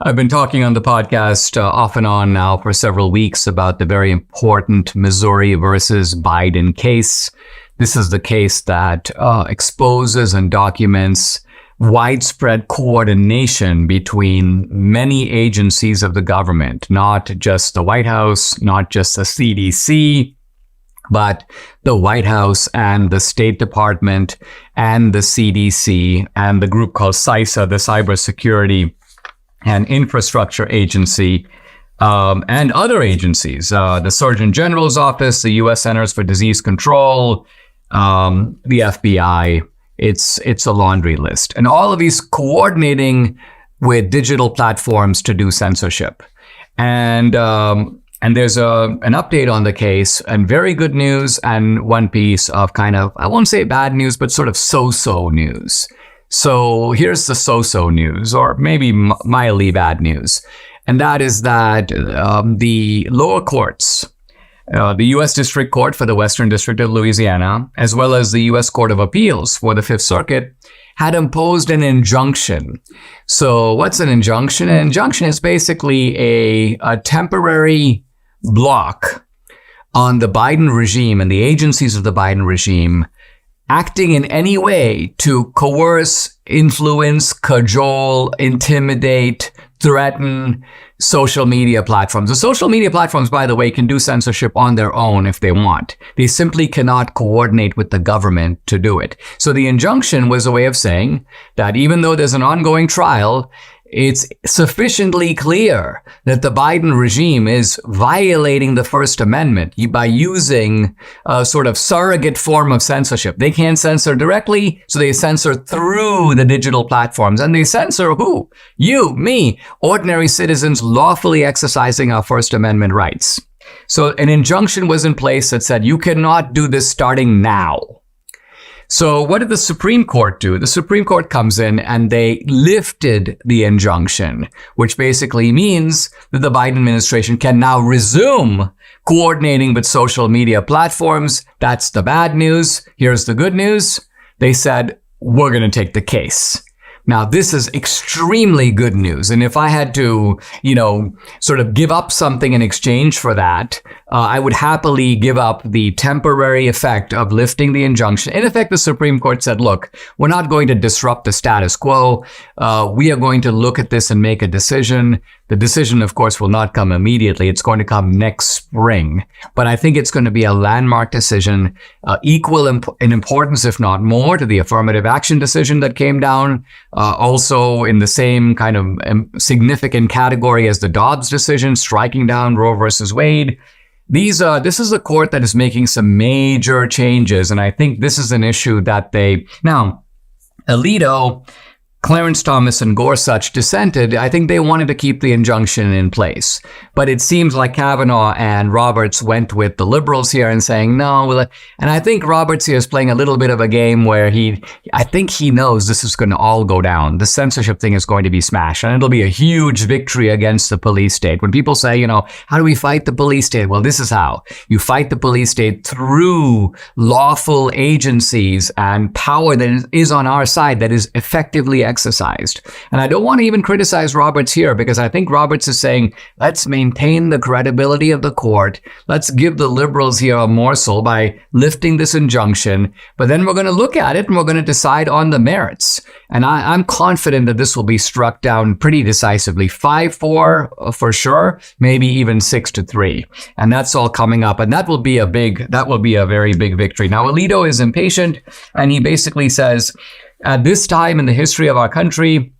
I've been talking on the podcast off and on now for several weeks about the very important Missouri versus Biden case. This is the case that exposes and documents widespread coordination between many agencies of the government, not just the White House, not just the CDC, but the White House and the State Department and the CDC and the group called CISA, the Cybersecurity and Infrastructure Agency, and other agencies, the Surgeon General's Office, the U.S. Centers for Disease Control, the FBI. It's a laundry list. And all of these coordinating with digital platforms to do censorship. And there's an update on the case, and very good news, and one piece of kind of, I won't say bad news, but sort of so-so news. So here's the so-so news, or maybe mildly bad news. And that is that the lower courts, the U.S. District Court for the Western District of Louisiana, as well as the U.S. Court of Appeals for the Fifth Circuit, had imposed an injunction. So what's an injunction? An injunction is basically a temporary block on the Biden regime and the agencies of the Biden regime acting in any way to coerce, influence, cajole, intimidate, threaten social media platforms. The social media platforms, by the way, can do censorship on their own if they want. They simply cannot coordinate with the government to do it. So the injunction was a way of saying that even though there's an ongoing trial, it's sufficiently clear that the Biden regime is violating the First Amendment by using a sort of surrogate form of censorship. They can't censor directly, so they censor through the digital platforms. And they censor who? You, me, ordinary citizens lawfully exercising our First Amendment rights. So an injunction was in place that said, you cannot do this starting now. So what did the Supreme Court do? The Supreme Court comes in and they lifted the injunction, which basically means that the Biden administration can now resume coordinating with social media platforms. That's the bad news. Here's the good news. They said, we're going to take the case. Now, this is extremely good news. And if I had to, sort of give up something in exchange for that, I would happily give up the temporary effect of lifting the injunction. In effect, the Supreme Court said, look, we're not going to disrupt the status quo. We are going to look at this and make a decision. The decision, of course, will not come immediately. It's going to come next spring. But I think it's going to be a landmark decision, equal in importance, if not more, to the affirmative action decision that came down. Also in the same kind of significant category as the Dobbs decision, striking down Roe versus Wade. This is a court that is making some major changes. And I think this is an issue that now, Alito, Clarence Thomas and Gorsuch dissented. I think they wanted to keep the injunction in place. But it seems like Kavanaugh and Roberts went with the liberals here and saying, no. And I think Roberts here is playing a little bit of a game where I think he knows this is going to all go down. The censorship thing is going to be smashed. And it'll be a huge victory against the police state. When people say, how do we fight the police state? Well, this is how. You fight the police state through lawful agencies and power that is on our side that is effectively exercised. And I don't want to even criticize Roberts here because I think Roberts is saying, let's maintain the credibility of the court. Let's give the liberals here a morsel by lifting this injunction. But then we're going to look at it and we're going to decide on the merits. And I'm confident that this will be struck down pretty decisively. 5-4 for sure, maybe even 6-3. And that's all coming up. And that will be a very big victory. Now, Alito is impatient and he basically says, at this time in the history of our country,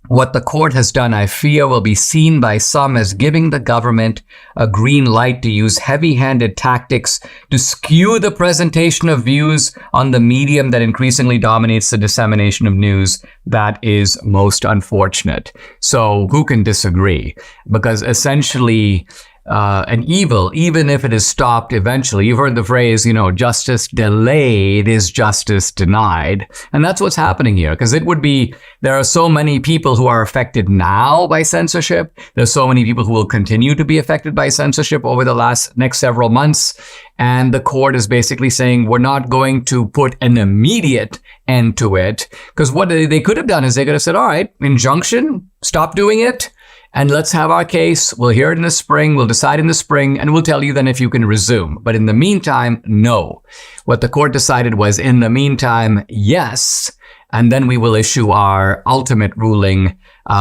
what the court has done, I fear, will be seen by some as giving the government a green light to use heavy-handed tactics to skew the presentation of views on the medium that increasingly dominates the dissemination of news. That is most unfortunate. So who can disagree? Because essentially, an evil, even if it is stopped eventually. You've heard the phrase, justice delayed is justice denied. And that's what's happening here, because there are so many people who are affected now by censorship. There's so many people who will continue to be affected by censorship over the next several months. And the court is basically saying, we're not going to put an immediate end to it. Because what they could have done is they could have said, all right, injunction, stop doing it. and let's have our case. We'll hear it in the spring. We'll decide in the spring, and we'll tell you then if you can resume. But in the meantime, no. What the court decided was, in the meantime, yes. And then we will issue our ultimate ruling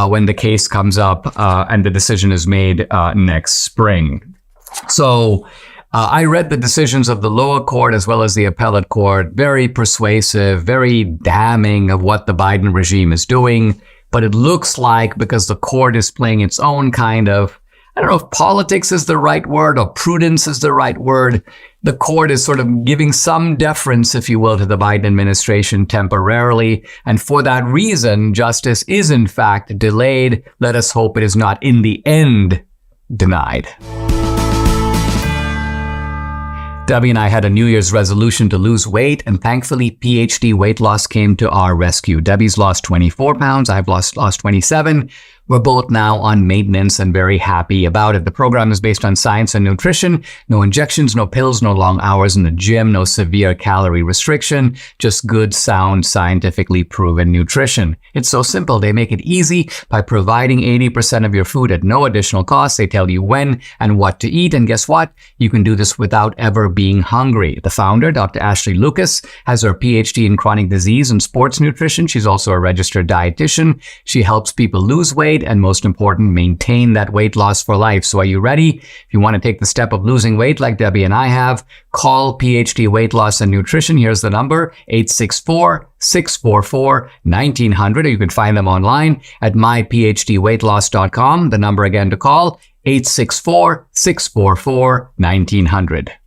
when the case comes up and the decision is made next spring. So I read the decisions of the lower court as well as the appellate court. Very persuasive, very damning of what the Biden regime is doing. But it looks like, because the court is playing its own kind of, I don't know if politics is the right word or prudence is the right word, the court is sort of giving some deference, if you will, to the Biden administration temporarily. And for that reason, justice is in fact delayed. Let us hope it is not in the end denied. Debbie and I had a New Year's resolution to lose weight, and thankfully PhD weight loss came to our rescue. Debbie's lost 24 pounds. I've lost 27. We're both now on maintenance and very happy about it. The program is based on science and nutrition. No injections, no pills, no long hours in the gym, no severe calorie restriction, just good, sound, scientifically proven nutrition. It's so simple. They make it easy by providing 80% of your food at no additional cost. They tell you when and what to eat. And guess what? You can do this without ever being hungry. The founder, Dr. Ashley Lucas, has her PhD in chronic disease and sports nutrition. She's also a registered dietitian. She helps people lose weight and, most important, maintain that weight loss for life. So are you ready? If you want to take the step of losing weight like Debbie and I have, call PhD Weight Loss and Nutrition. Here's the number, 864-644-1900, or you can find them online at myphdweightloss.com. The number again to call, 864-644-1900.